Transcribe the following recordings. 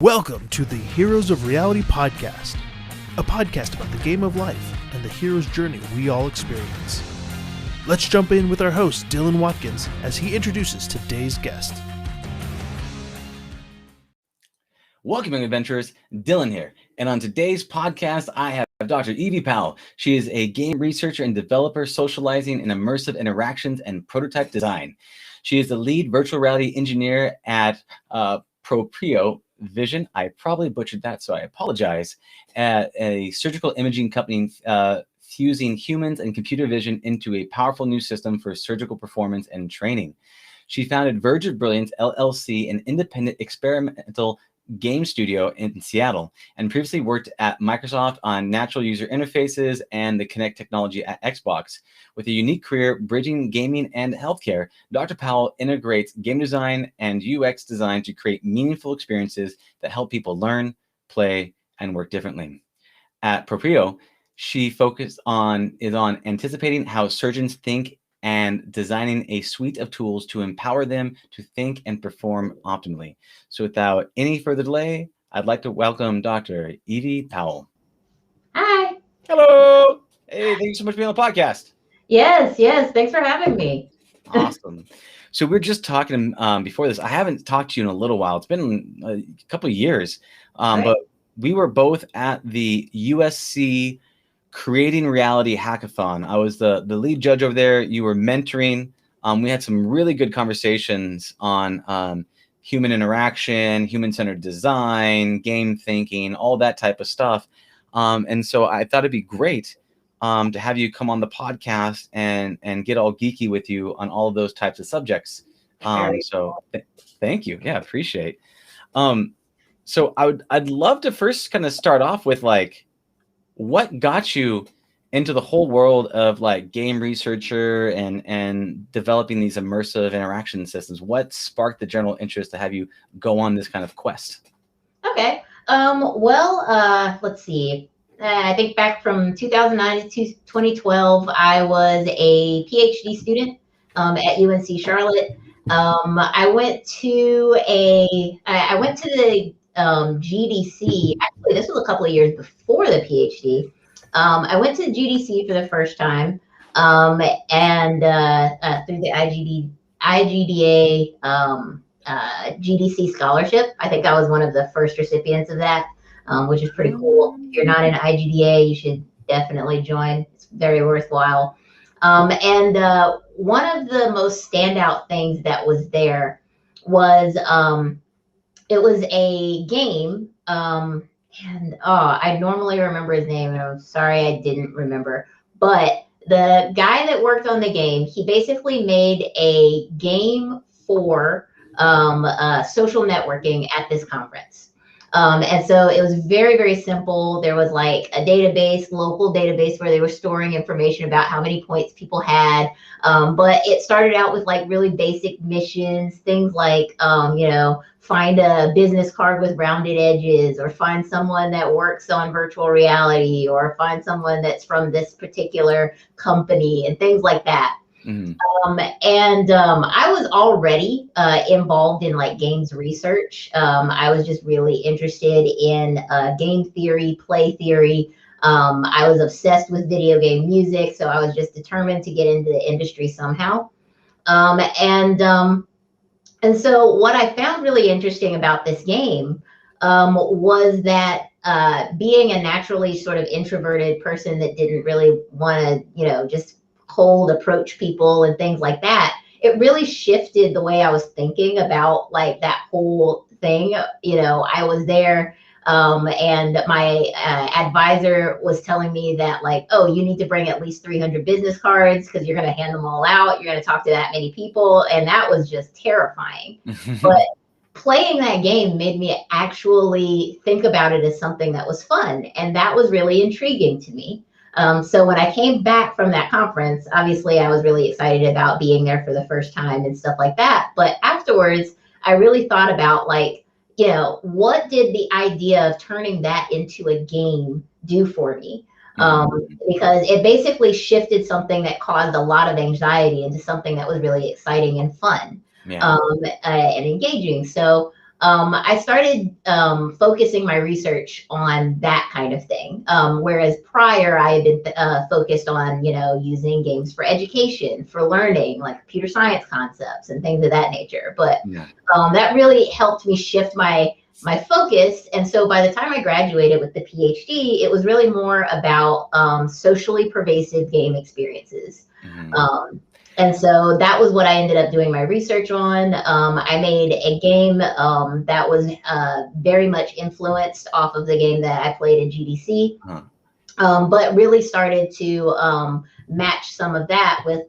Welcome to the Heroes of Reality podcast, a podcast about the game of life and the hero's journey we all experience. Let's jump in with our host, Dylan Watkins, as he introduces today's guest. Welcome, adventurers. Dylan here. And on today's podcast, I have Dr. Evie Powell. She is a game researcher and developer socializing in immersive interactions and prototype design. She is the lead virtual reality engineer at Proprio Vision. I probably butchered that, so I apologize. At a surgical imaging company fusing humans and computer vision into a powerful new system for surgical performance and training. She founded Verge of Brilliance LLC, an independent experimental game studio in Seattle, and previously worked at Microsoft on natural user interfaces and the Kinect technology at Xbox. With a unique career bridging gaming and healthcare, Dr. Powell integrates game design and UX design to create meaningful experiences that help people learn, play, and work differently. At Proprio, she focuses on anticipating how surgeons think and designing a suite of tools to empower them to think and perform optimally. So without any further delay, I'd like to welcome Dr. Evie Powell. Hi. Hello. Hey, thank you so much for being on the podcast. Yes. Thanks for having me. Awesome. So we're just talking before this. I haven't talked to you in a little while. It's been a couple of years, Right. but we were both at the USC Creating Reality Hackathon. I was the lead judge over there. You were mentoring. We had some really good conversations on human interaction, human-centered design, game thinking, all that type of stuff. And so I thought it'd be great to have you come on the podcast and get all geeky with you on all of those types of subjects. Thank you. Yeah, appreciate. So I'd love to first kind of start off with like, what got you into the whole world of like game researcher and developing these immersive interaction systems? What sparked the general interest to have you go on this kind of quest? Okay. Let's see. I think back from 2009 to 2012, I was a PhD student at UNC Charlotte. I went to the GDC. Actually, this was a couple of years before the PhD. I went to the GDC for the first time, and through the IGDA GDC scholarship. I think I was one of the first recipients of that, which is pretty cool. If you're not in IGDA, you should definitely join. It's very worthwhile. And one of the most standout things that was there was it was a game, and I normally remember his name, and I'm sorry I didn't remember. But the guy that worked on the game, he basically made a game for social networking at this conference. And so it was very, very simple. There was like a database, local database, where they were storing information about how many points people had. But it started out with like really basic missions, things like, find a business card with rounded edges, or find someone that works on virtual reality, or find someone that's from this particular company, and things like that. Mm-hmm. I was already involved in like games research. I was just really interested in game theory, play theory. I was obsessed with video game music, so I was just determined to get into the industry somehow. And so what I found really interesting about this game was that being a naturally sort of introverted person that didn't really want to, just cold approach people and things like that, it really shifted the way I was thinking about like that whole thing. I was there and my advisor was telling me that like, oh, you need to bring at least 300 business cards because you're going to hand them all out. You're going to talk to that many people. And that was just terrifying. But playing that game made me actually think about it as something that was fun. And that was really intriguing to me. So when I came back from that conference, obviously I was really excited about being there for the first time and stuff like that. But afterwards, I really thought about like, what did the idea of turning that into a game do for me? Because it basically shifted something that caused a lot of anxiety into something that was really exciting and fun. And engaging. So I started focusing my research on that kind of thing. Whereas prior, I had been focused on, using games for education, for learning, like computer science concepts and things of that nature. But that really helped me shift my focus. And so by the time I graduated with the PhD, it was really more about socially pervasive game experiences. And so that was what I ended up doing my research on. I made a game that was very much influenced off of the game that I played in GDC, but really started to match some of that with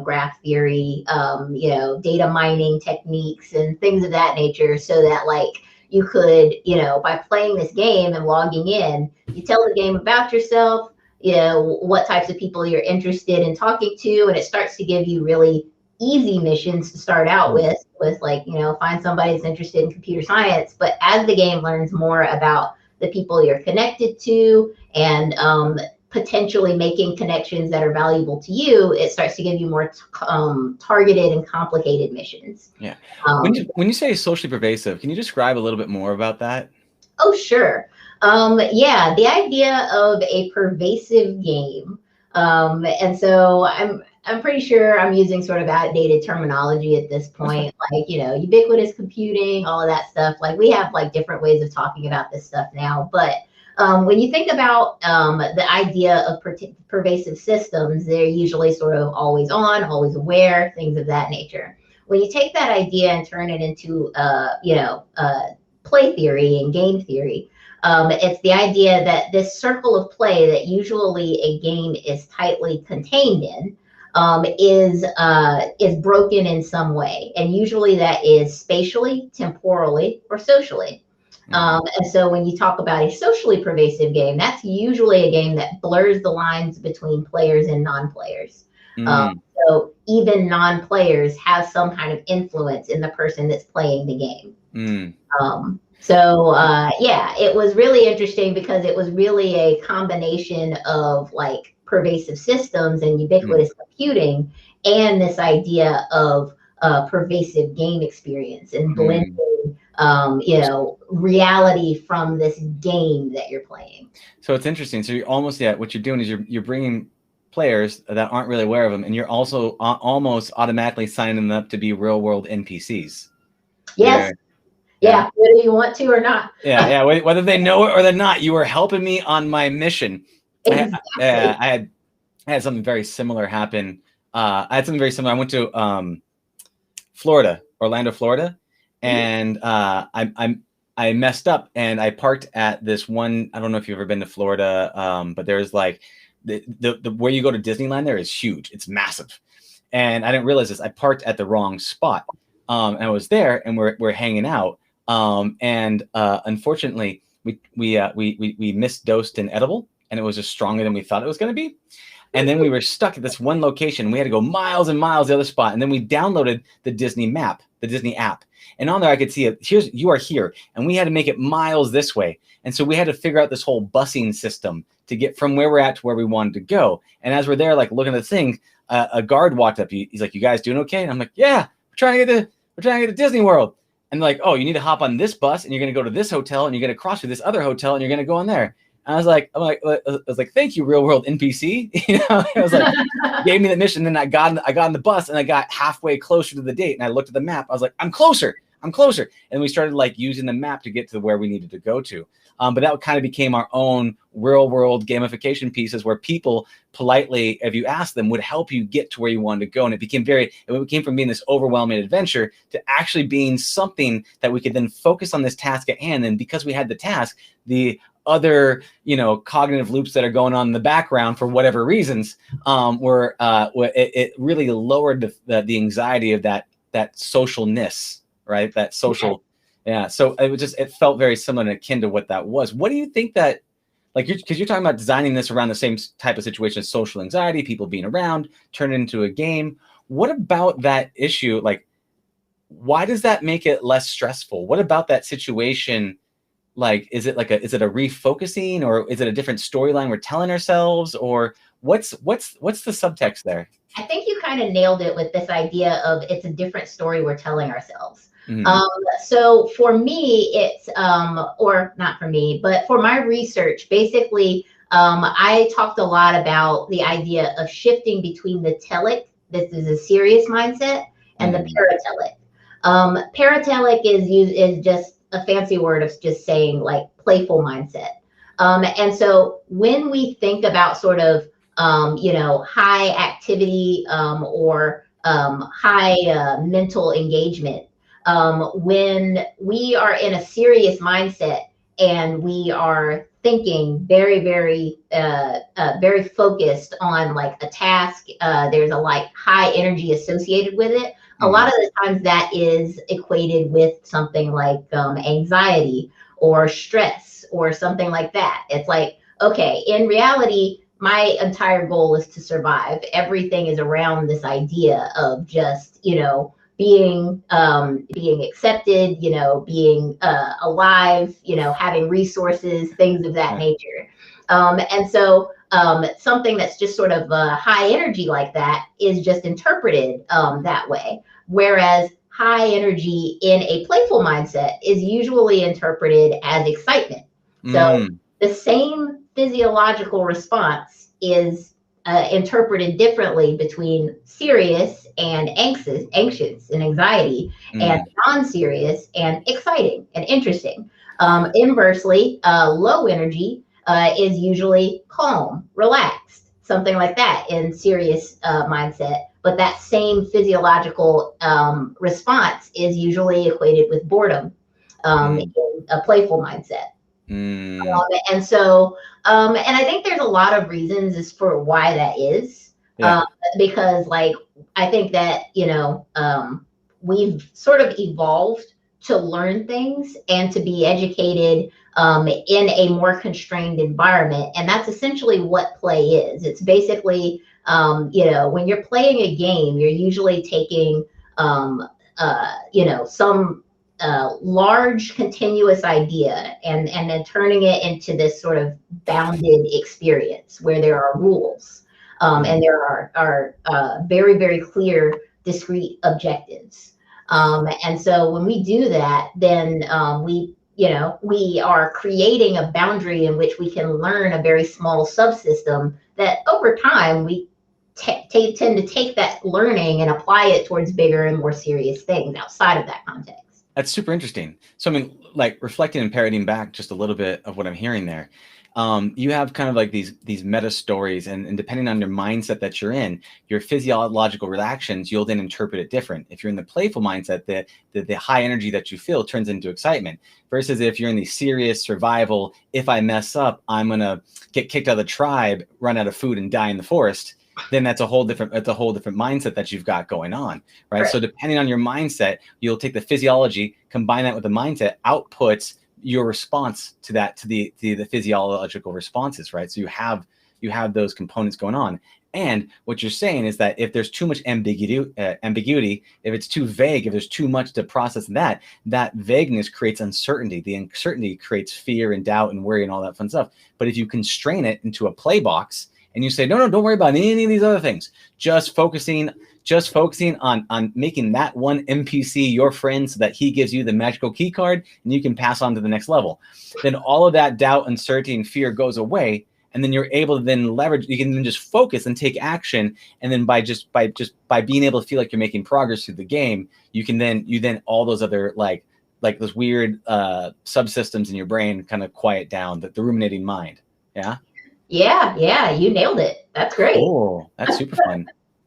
graph theory, data mining techniques and things of that nature, so that you could, by playing this game and logging in, you tell the game about yourself, what types of people you're interested in talking to, and it starts to give you really easy missions to start out with find somebody that's interested in computer science. But as the game learns more about the people you're connected to and potentially making connections that are valuable to you, it starts to give you more targeted and complicated missions. Yeah. When you say socially pervasive, can you describe a little bit more about that? Oh, sure. The idea of a pervasive game. And so I'm pretty sure I'm using sort of outdated terminology at this point, ubiquitous computing, all of that stuff. We have different ways of talking about this stuff now. But when you think about the idea of pervasive systems, they're usually sort of always on, always aware, things of that nature. When you take that idea and turn it into, play theory and game theory, it's the idea that this circle of play that usually a game is tightly contained in is broken in some way, and usually that is spatially, temporally, or socially. And so when you talk about a socially pervasive game, that's usually a game that blurs the lines between players and non-players. So even non-players have some kind of influence in the person that's playing the game. It was really interesting because it was really a combination of pervasive systems and ubiquitous computing, and this idea of pervasive game experience and blending reality from this game that you're playing. So it's interesting. So you're almost, what you're doing is you're bringing players that aren't really aware of them, and you're also almost automatically signing them up to be real world NPCs. Yes. Yeah, whether you want to or not. Whether they know it or they're not, you were helping me on my mission. Exactly. I had something very similar happen. I went to Orlando, Florida, and I messed up and I parked at this one. I don't know if you've ever been to Florida, but there's the where you go to Disneyland there is huge. It's massive, and I didn't realize this. I parked at the wrong spot, and I was there, and we're hanging out. Unfortunately, we misdosed an edible, and it was just stronger than we thought it was going to be. And then we were stuck at this one location. We had to go miles and miles the other spot. And then we downloaded the Disney map, the Disney app. And on there, I could see you are here. And we had to make it miles this way. And so we had to figure out this whole busing system to get from where we're at to where we wanted to go. And as we're there, looking at the thing, a guard walked up. He's like, "You guys doing okay?" And I'm like, "Yeah, we're trying to get to Disney World." And "Oh, you need to hop on this bus, and you're going to go to this hotel, and you're going to cross through this other hotel, and you're going to go on there." And I was like, "Thank you, real world NPC." I was like, gave me the mission. Then I got on the bus, and I got halfway closer to the date, and I looked at the map. I was like, I'm closer. And we started using the map to get to where we needed to go to. But that kind of became our own real world gamification pieces where people politely, if you ask them, would help you get to where you wanted to go. And it became from being this overwhelming adventure to actually being something that we could then focus on this task at hand. And because we had the task, the other, cognitive loops that are going on in the background for whatever reasons, it really lowered the anxiety of that socialness, right? That social, yeah. So it felt very similar and akin to what that was. What do you think that, because you're talking about designing this around the same type of situation as social anxiety, people being around, turn it into a game. What about that issue? Why does that make it less stressful? What about that situation? Is it a refocusing, or is it a different storyline we're telling ourselves, or What's the subtext there? I think you kind of nailed it with this idea of it's a different story we're telling ourselves. Mm-hmm. So for me, it's, or not for me, but for my research, basically, I talked a lot about the idea of shifting between the telic, this is a serious mindset, and the paratelic. Paratelic is just a fancy word of just saying like playful mindset. And so when we think about sort of high activity or high mental engagement. When we are in a serious mindset and we are thinking very, very, very focused on like a task, there's a like high energy associated with it. A lot of the times that is equated with something like anxiety or stress or something like that. It's like, okay, in reality, my entire goal is to survive. Everything is around this idea of just, being accepted, being alive, having resources, things of that nature. And so something that's just sort of high energy like that is just interpreted that way. Whereas high energy in a playful mindset is usually interpreted as excitement. So the same physiological response is interpreted differently between serious and anxious and anxiety, and non-serious and exciting and interesting. Inversely, low energy is usually calm, relaxed, something like that in serious mindset. But that same physiological response is usually equated with boredom in a playful mindset. And so, and I think there's a lot of reasons as for why that is. Because like, I think that, we've sort of evolved to learn things and to be educated in a more constrained environment. And that's essentially what play is. It's basically, when you're playing a game, you're usually taking, some large continuous idea and then turning it into this sort of bounded experience where there are rules and there are very, very clear, discrete objectives. And so when we do that, then we are creating a boundary in which we can learn a very small subsystem that over time we tend to take that learning and apply it towards bigger and more serious things outside of that context. That's super interesting. So, I mean, like reflecting and parroting back just a little bit of what I'm hearing there, you have kind of like these meta stories, and depending on your mindset that you're in, your physiological reactions, you'll then interpret it different. If you're in the playful mindset, the high energy that you feel turns into excitement, versus if you're in the serious survival, if I mess up, I'm going to get kicked out of the tribe, run out of food, and die in the forest. Then that's a whole different mindset that you've got going on, right? So depending on your mindset, you'll take the physiology, combine that with the mindset, outputs your response to that, to the physiological responses, right? So you have those components going on. And what you're saying is that if there's too much ambiguity, if it's too vague, if there's too much to process, that vagueness creates uncertainty. The uncertainty creates fear and doubt and worry and all that fun stuff. But if you constrain it into a play box, and you say, no, don't worry about any of these other things. Just focusing on making that one NPC your friend so that he gives you the magical key card and you can pass on to the next level. Then all of that doubt, uncertainty, and fear goes away. And then you're able to then leverage, you can then just focus and take action. And then by being able to feel like you're making progress through the game, you then all those other like those weird subsystems in your brain kind of quiet down, the ruminating mind. Yeah. Yeah, you nailed it. That's great. Oh, that's super fun.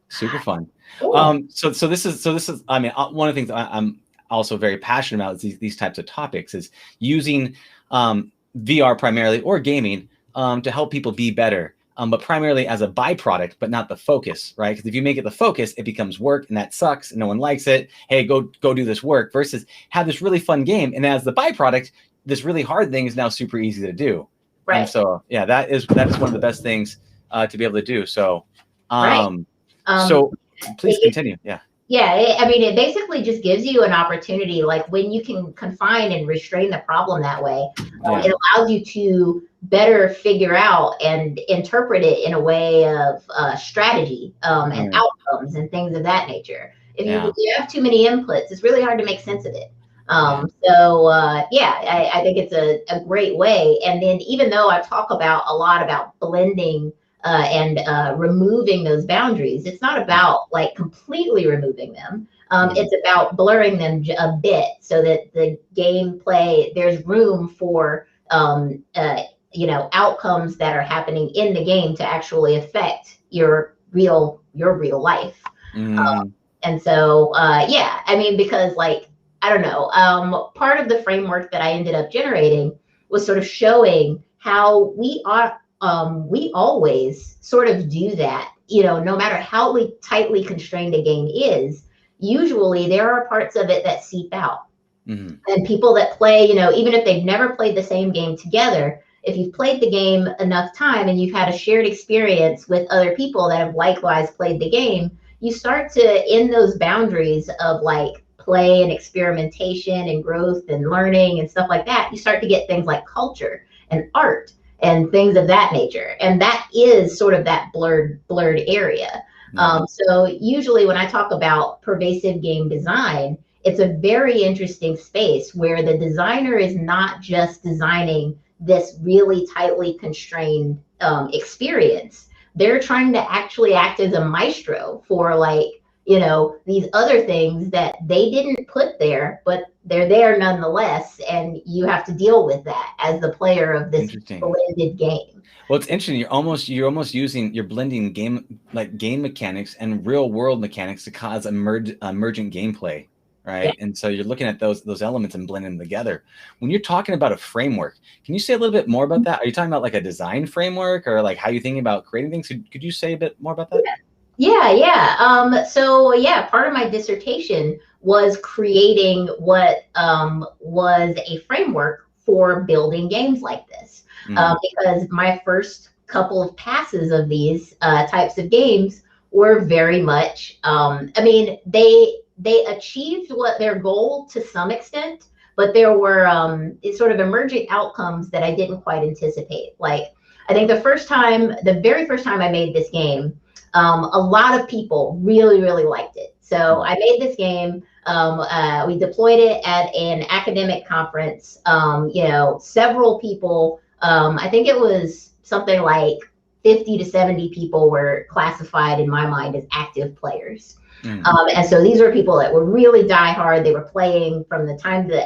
Super fun. Cool. So this is, I mean, one of the things I'm also very passionate about is these types of topics is using VR primarily or gaming to help people be better, but primarily as a byproduct, but not the focus, right? Because if you make it the focus, it becomes work, and that sucks, and no one likes it. Hey, go do this work, versus have this really fun game, and as the byproduct, this really hard thing is now super easy to do. Right. And so, yeah, that is one of the best things to be able to do. So, so please continue. Yeah. Yeah. I mean, it basically just gives you an opportunity, like when you can confine and restrain the problem that way, it allows you to better figure out and interpret it in a way of strategy and outcomes and things of that nature. If you have too many inputs, it's really hard to make sense of it. I think it's a great way. And then even though I talk about a lot about blending and removing those boundaries, it's not about like completely removing them. It's about blurring them a bit so that the gameplay, there's room for outcomes that are happening in the game to actually affect your real life. Because like, I don't know, part of the framework that I ended up generating was sort of showing how we always sort of do that, no matter how tightly constrained a game is, usually there are parts of it that seep out. And people that play, even if they've never played the same game together, if you've played the game enough time and you've had a shared experience with other people that have likewise played the game, you start to, in those boundaries of like play and experimentation and growth and learning and stuff like that, you start to get things like culture and art and things of that nature. And that is sort of that blurred area. So usually when I talk about pervasive game design, it's a very interesting space where the designer is not just designing this really tightly constrained experience. They're trying to actually act as a maestro for like, these other things that they didn't put there, but they're there nonetheless. And you have to deal with that as the player of this blended game. Well, it's interesting. You're blending game mechanics and real world mechanics to cause emergent gameplay. Right. Yeah. And so you're looking at those elements and blending them together. When you're talking about a framework, can you say a little bit more about that? Are you talking about like a design framework or like how you're thinking about creating things? Could you say a bit more about that? Yeah. Part of my dissertation was creating what was a framework for building games like this. Because my first couple of passes of these types of games were very much, they achieved their goal to some extent, but there were sort of emergent outcomes that I didn't quite anticipate. Like, I think the very first time I made this game, a lot of people really, really liked it. So I made this game. We deployed it at an academic conference. Several people, I think it was something like 50 to 70 people were classified in my mind as active players. And so these were people that were really diehard. They were playing from the time the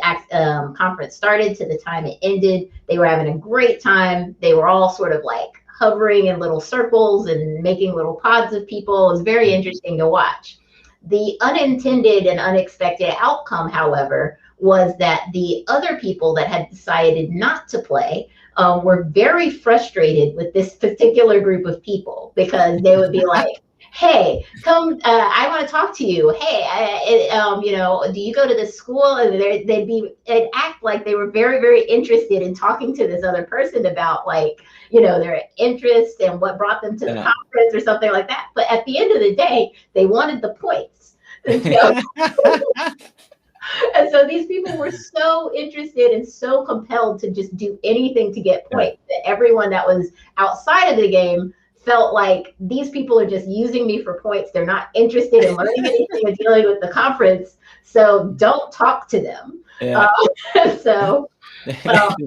conference started to the time it ended. They were having a great time. They were all sort of like hovering in little circles and making little pods of people. It was very interesting to watch. The unintended and unexpected outcome, however, was that the other people that had decided not to play were very frustrated with this particular group of people, because they would be like, hey, come, I want to talk to you. Hey, do you go to this school? And they'd act like they were very, very interested in talking to this other person about like, their interest and what brought them to the conference or something like that. But at the end of the day, they wanted the points. And so these people were so interested and so compelled to just do anything to get points that everyone that was outside of the game felt like these people are just using me for points. They're not interested in learning anything or dealing with the conference. So don't talk to them. Yeah. Just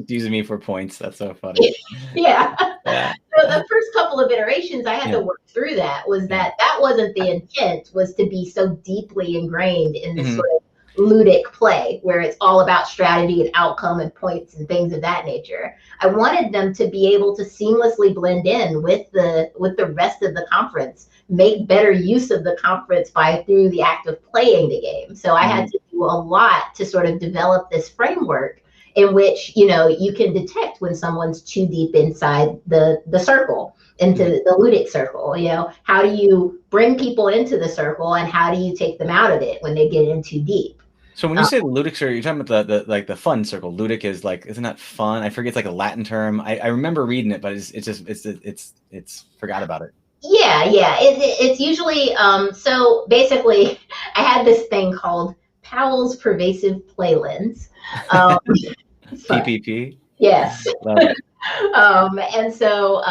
using me for points. That's so funny. Yeah. So the first couple of iterations, I had to work through that. That wasn't the intent, was to be so deeply ingrained in this sort of ludic play where it's all about strategy and outcome and points and things of that nature. I wanted them to be able to seamlessly blend in with the rest of the conference, make better use of the conference through the act of playing the game. So I had to do a lot to sort of develop this framework in which, you can detect when someone's too deep inside the circle, into the ludic circle. How do you bring people into the circle and how do you take them out of it when they get in too deep? So when you say ludic circle, you're talking about the fun circle. Ludic is like, isn't that fun? I forget, it's like a Latin term. I remember reading it, but it's forgot about it. Yeah. It's usually, so basically I had this thing called Powell's pervasive play lens. PPP. Yes. Love it. And so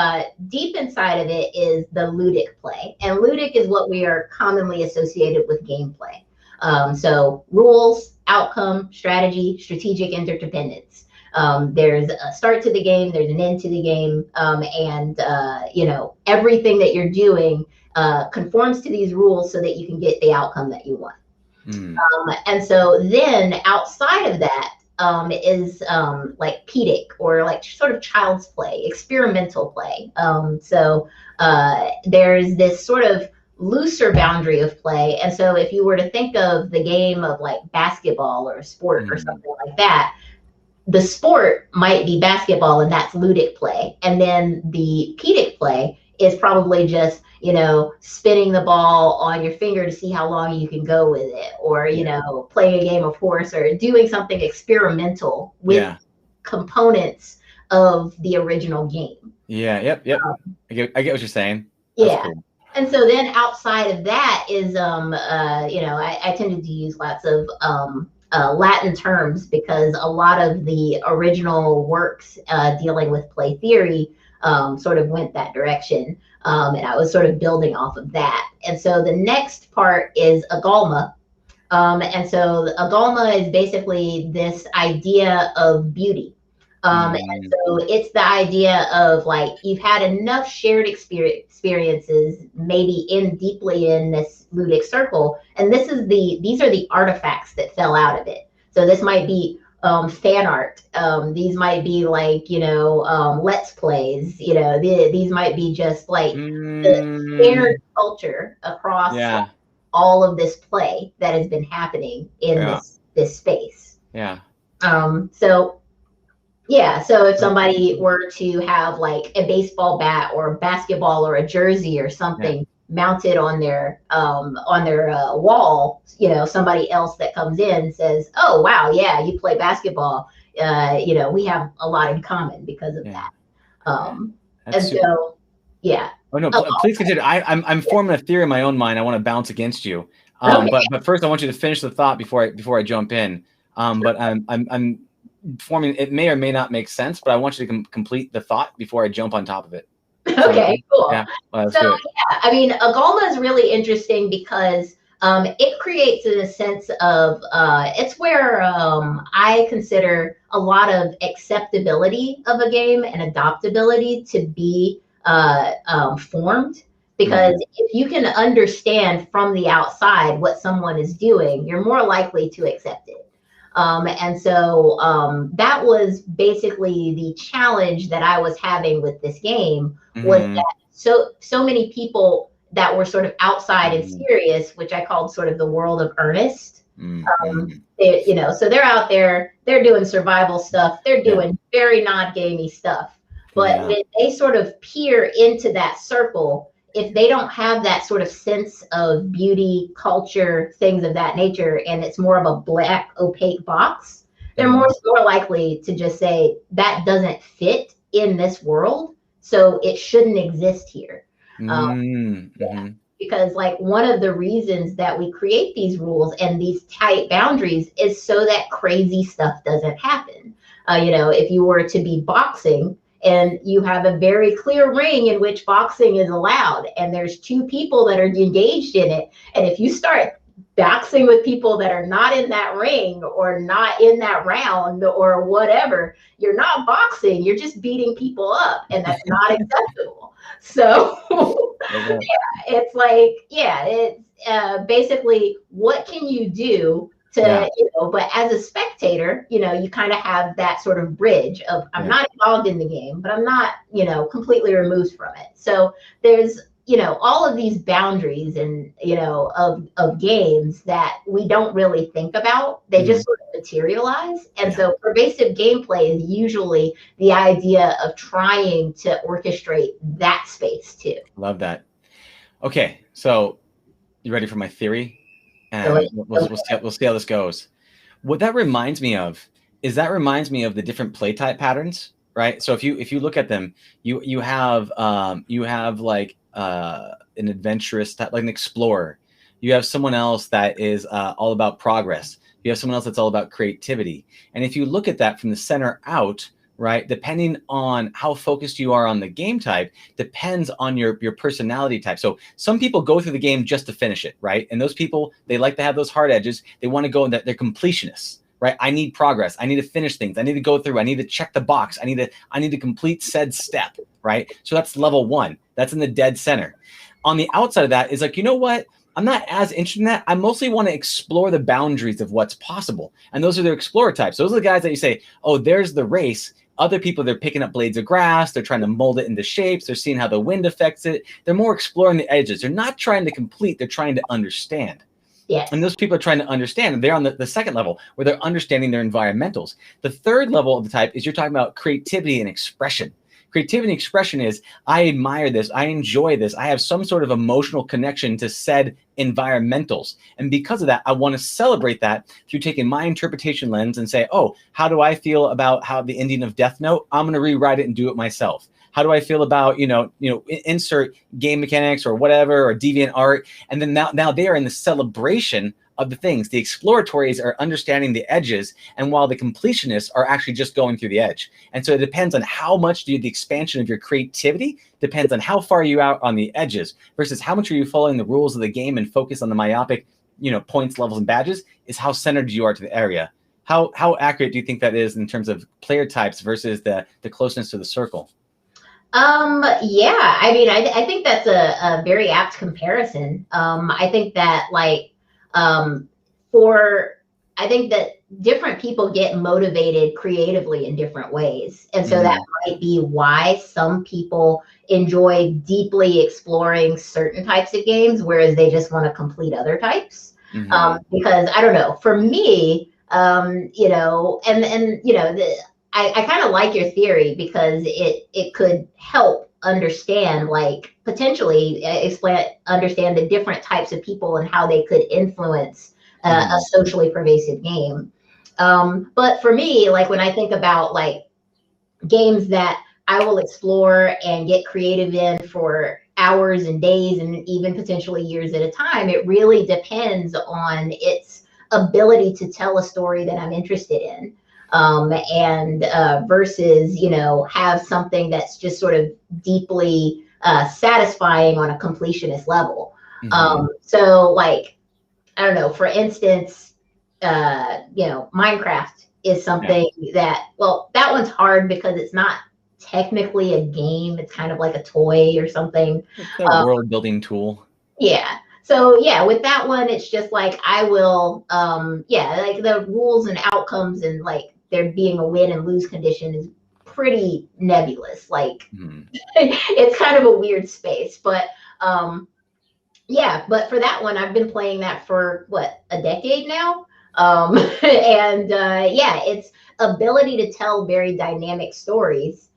deep inside of it is the ludic play. And ludic is what we are commonly associated with gameplay. So rules, outcome, strategy, strategic interdependence. There's a start to the game, there's an end to the game, and everything that you're doing conforms to these rules so that you can get the outcome that you want. And so then outside of that is like pedic, or like sort of child's play, experimental play. So there's this sort of looser boundary of play. And so if you were to think of the game of like basketball or sport or something like that, the sport might be basketball and that's ludic play. And then the pedic play is probably just, spinning the ball on your finger to see how long you can go with it, or, playing a game of horse, or doing something experimental with components of the original game. Yeah. Yep. I get what you're saying. That's cool. And so then outside of that is, I tended to use lots of Latin terms because a lot of the original works dealing with play theory sort of went that direction. And I was sort of building off of that. And so the next part is Agama. And so Agama is basically this idea of beauty. And so it's the idea of like, you've had enough shared experiences, maybe deeply in this ludic circle. And these are the artifacts that fell out of it. So this might be fan art. These might be like, let's plays, these might be just like the shared culture across all of this play that has been happening in this space. So if somebody were to have like a baseball bat or a basketball or a jersey or something mounted on their wall, somebody else that comes in says, "Oh wow, yeah, you play basketball. We have a lot in common because of that." Oh no, please continue. I'm forming a theory in my own mind. I want to bounce against you, but first I want you to finish the thought before I jump in. But I'm forming. It may or may not make sense, but I want you to complete the thought before I jump on top of it. Okay, cool. I mean, Agama is really interesting because it creates in a sense of it's where I consider a lot of acceptability of a game and adoptability to be formed. Because if you can understand from the outside what someone is doing, you're more likely to accept it. And so that was basically the challenge that I was having with this game, was that so many people that were sort of outside and serious, which I called sort of the world of earnest. So they're out there, they're doing survival stuff, they're doing very non-gamey stuff. But when they sort of peer into that circle, if they don't have that sort of sense of beauty, culture, things of that nature, and it's more of a black, opaque box, they're more likely to just say, that doesn't fit in this world, so it shouldn't exist here. Because like one of the reasons that we create these rules and these tight boundaries is so that crazy stuff doesn't happen. If you were to be boxing, and you have a very clear ring in which boxing is allowed, and there's two people that are engaged in it. And if you start boxing with people that are not in that ring or not in that round or whatever, you're not boxing, you're just beating people up, and that's not acceptable. So it's like, it's basically, what can you do to, but as a spectator, you kind of have that sort of bridge of, I'm not involved in the game, but I'm not, completely removed from it. So there's, all of these boundaries and, of games that we don't really think about. They just sort of materialize. And so pervasive gameplay is usually the idea of trying to orchestrate that space too. Love that. Okay. So you ready for my theory? And we'll see how this goes. What that reminds me of is the different play type patterns, right? So if you look at them, you have like an adventurous type, like an explorer. You have someone else that is all about progress. You have someone else that's all about creativity. And if you look at that from the center out, right? Depending on how focused you are on the game type, depends on your personality type. So some people go through the game just to finish it, right? And those people, they like to have those hard edges. They want to go in that they're completionists, right? I need progress. I need to finish things. I need to go through. I need to check the box. I need to complete said step, right? So that's level 1. That's in the dead center. On the outside of that is like, you know what? I'm not as interested in that. I mostly want to explore the boundaries of what's possible. And those are the explorer types. Those are the guys that you say, oh, there's the race. Other people, they're picking up blades of grass. They're trying to mold it into shapes. They're seeing how the wind affects it. They're more exploring the edges. They're not trying to complete. They're trying to understand. Yes. And those people are trying to understand. And they're on the second level where they're understanding their environmentals. The third level of the type is you're talking about creativity and expression. Creativity and expression is, I admire this, I enjoy this, I have some sort of emotional connection to said environmentals. And because of that, I want to celebrate that through taking my interpretation lens and say, oh, how do I feel about how the ending of Death Note? I'm going to rewrite it and do it myself. How do I feel about, insert game mechanics or whatever, or deviant art? And then now they are in the celebration of the things. The exploratories are understanding the edges, and while the completionists are actually just going through the edge. And so it depends on how much the expansion of your creativity depends on how far you out on the edges versus how much are you following the rules of the game and focus on the myopic, points, levels, and badges is how centered you are to the area. How accurate do you think that is in terms of player types versus the closeness to the circle? Yeah, I mean, I think that's a very apt comparison. I think that I think that different people get motivated creatively in different ways. And so that might be why some people enjoy deeply exploring certain types of games, whereas they just want to complete other types. Because I don't know, for me, I kind of like your theory because it could help understand, potentially understand the different types of people and how they could influence a socially pervasive game. But for me, when I think about games that I will explore and get creative in for hours and days and even potentially years at a time, it really depends on its ability to tell a story that I'm interested in. Versus, have something that's just sort of deeply satisfying on a completionist level. So I don't know, for instance, Minecraft is something that one's hard because it's not technically a game. It's kind of like a toy or something. It's a world building tool. Yeah. So with that one, it's just I will, the rules and outcomes and there being a win and lose condition is pretty nebulous. It's kind of a weird space, but but for that one, I've been playing that for a decade now. Its ability to tell very dynamic stories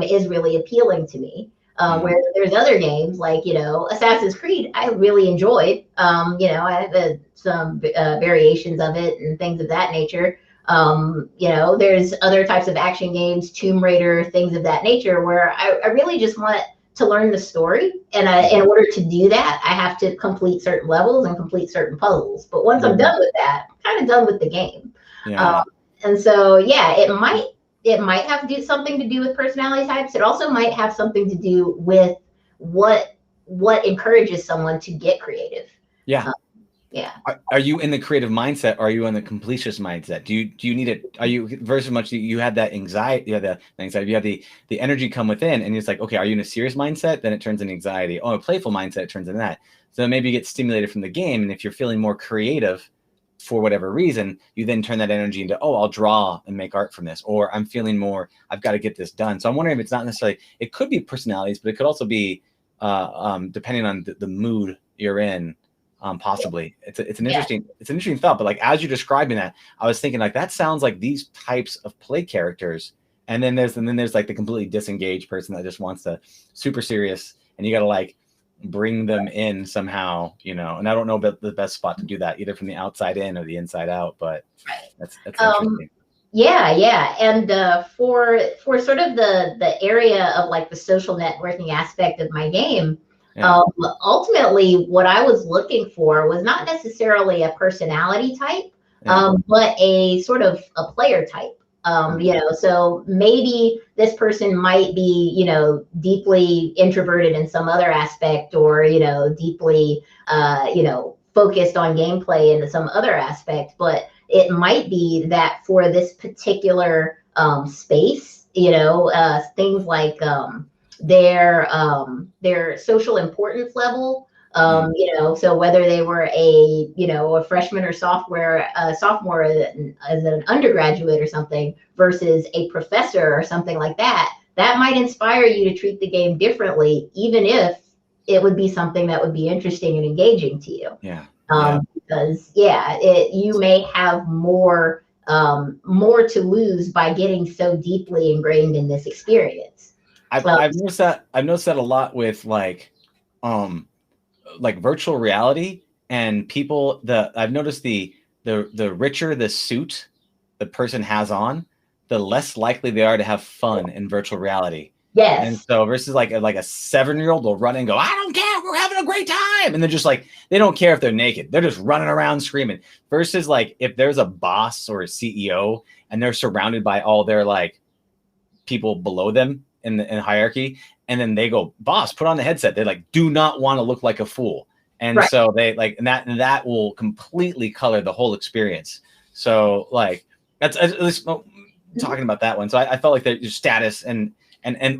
is really appealing to me. Where there's other games Assassin's Creed, I really enjoyed. I have some variations of it and things of that nature. There's other types of action games, Tomb Raider, things of that nature, where I really just want to learn the story. And in order to do that, I have to complete certain levels and complete certain puzzles. But once I'm done with that, I'm kind of done with the game. And so, it might have to do something to do with personality types. It also might have something to do with what encourages someone to get creative. Are you in the creative mindset? Or are you in the completionist mindset? Do you need it? Are you versus much you have that anxiety? You have the anxiety. You have the energy come within, and it's okay. Are you in a serious mindset? Then it turns into anxiety. Oh, a playful mindset it turns into that. So maybe you get stimulated from the game, and if you're feeling more creative for whatever reason, you then turn that energy into, oh, I'll draw and make art from this, or I'm feeling more, I've got to get this done. So I'm wondering if it's not necessarily, it could be personalities, but it could also be depending on the mood you're in. Possibly it's an interesting thought, but as you're describing that, I was thinking that sounds like these types of play characters, and then there's the completely disengaged person that just wants to super serious, and you got to bring them in somehow, and I don't know about the best spot to do that, either from the outside in or the inside out, but that's interesting. And for sort of the area of the social networking aspect of my game, ultimately what I was looking for was not necessarily a personality type, but a sort of a player type. So maybe this person might be, deeply introverted in some other aspect, or, deeply, focused on gameplay in some other aspect, but it might be that for this particular space, things like their social importance level. So whether they were a freshman or sophomore as an undergraduate or something versus a professor or something like that, that might inspire you to treat the game differently, even if it would be something that would be interesting and engaging to you. Because you may have more to lose by getting so deeply ingrained in this experience. I've noticed that a lot with like virtual reality and people. I've noticed the richer the suit the person has on, the less likely they are to have fun in virtual reality. Yes. And so versus like a 7-year-old will run and go, I don't care, we're having a great time. And they're just like, they don't care if they're naked. They're just running around screaming. Versus like if there's a boss or a CEO and they're surrounded by all their like people below them in hierarchy, and then they go, boss, put on the headset. They like do not want to look like a fool. And right. So they like, and that will completely color the whole experience. So like that's at least talking about that one. So I felt like that your status and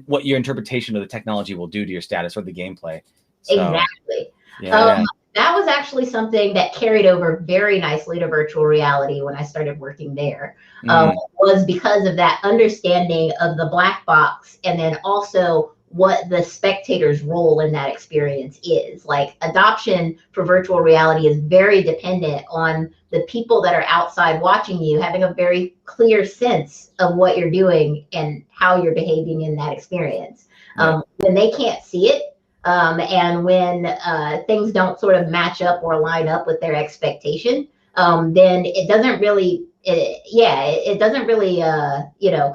what your interpretation of the technology will do to your status or the gameplay. So, exactly. That was actually something that carried over very nicely to virtual reality when I started working there. Was because of that understanding of the black box, and then also what the spectator's role in that experience is. Like, adoption for virtual reality is very dependent on the people that are outside watching you having a very clear sense of what you're doing and how you're behaving in that experience. When they can't see it, and when things don't sort of match up or line up with their expectation, then it doesn't really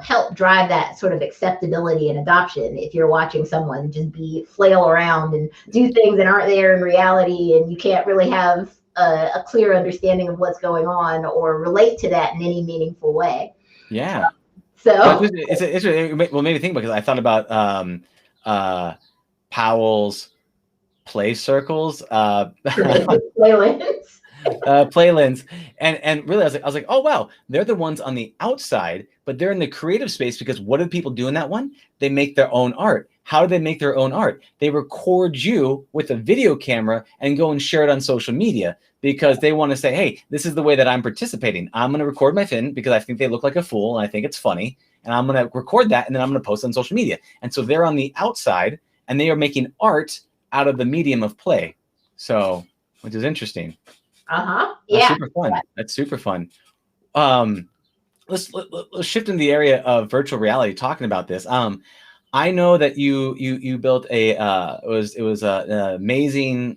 help drive that sort of acceptability and adoption. If you're watching someone just flail around and do things that aren't there in reality, and you can't really have a clear understanding of what's going on or relate to that in any meaningful way. Yeah. So it made me think, because I thought about Powell's play circles, playlands, and really I was like, oh wow, they're the ones on the outside, but they're in the creative space, because what do people do in that one? They make their own art. How do they make their own art? They record you with a video camera and go and share it on social media, because they want to say, hey, this is the way that I'm participating. I'm going to record my fin because I think they look like a fool and I think it's funny, and I'm going to record that and then I'm going to post it on social media. And so they're on the outside and they are making art out of the medium of play. So, which is interesting. Yeah. That's super fun. Let's shift into the area of virtual reality, talking about this. I know that you built it was an amazing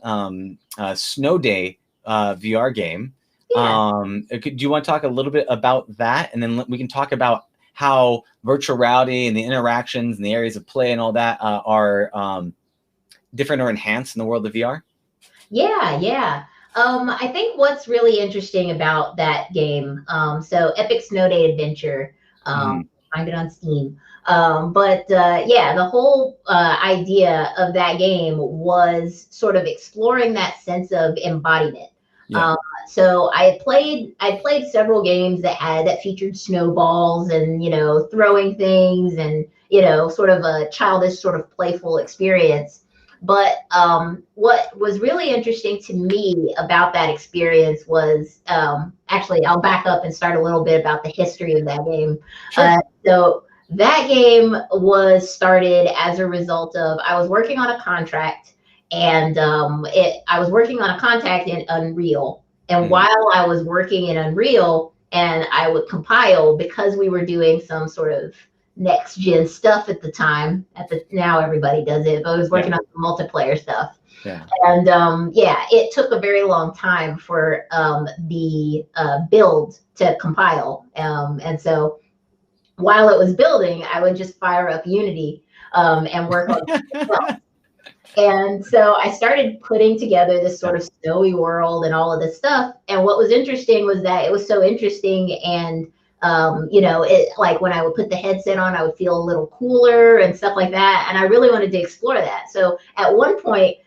snow day VR game. Yeah. Do you want to talk a little bit about that, and then we can talk about how virtual reality and the interactions and the areas of play and all that are different or enhanced in the world of VR? Yeah. I think what's really interesting about that game, so Epic Snow Day Adventure, find it on Steam. The whole idea of that game was sort of exploring that sense of embodiment. Yeah. So I played several games that featured snowballs and, throwing things and, sort of a childish, sort of playful experience. But what was really interesting to me about that experience was, actually, I'll back up and start a little bit about the history of that game. Sure. So that game was started as a result of, I was working on a contract, and I was working on a contract in Unreal. And while I was working in Unreal, and I would compile, because we were doing some sort of next gen stuff at the time. Now everybody does it, but I was working on some multiplayer stuff. Yeah. And it took a very long time for the build to compile. And so while it was building, I would just fire up Unity and work on stuff. And so I started putting together this sort of snowy world and all of this stuff. And what was interesting was that it was so interesting and Like when I would put the headset on, I would feel a little cooler and stuff like that. And I really wanted to explore that. So at one point,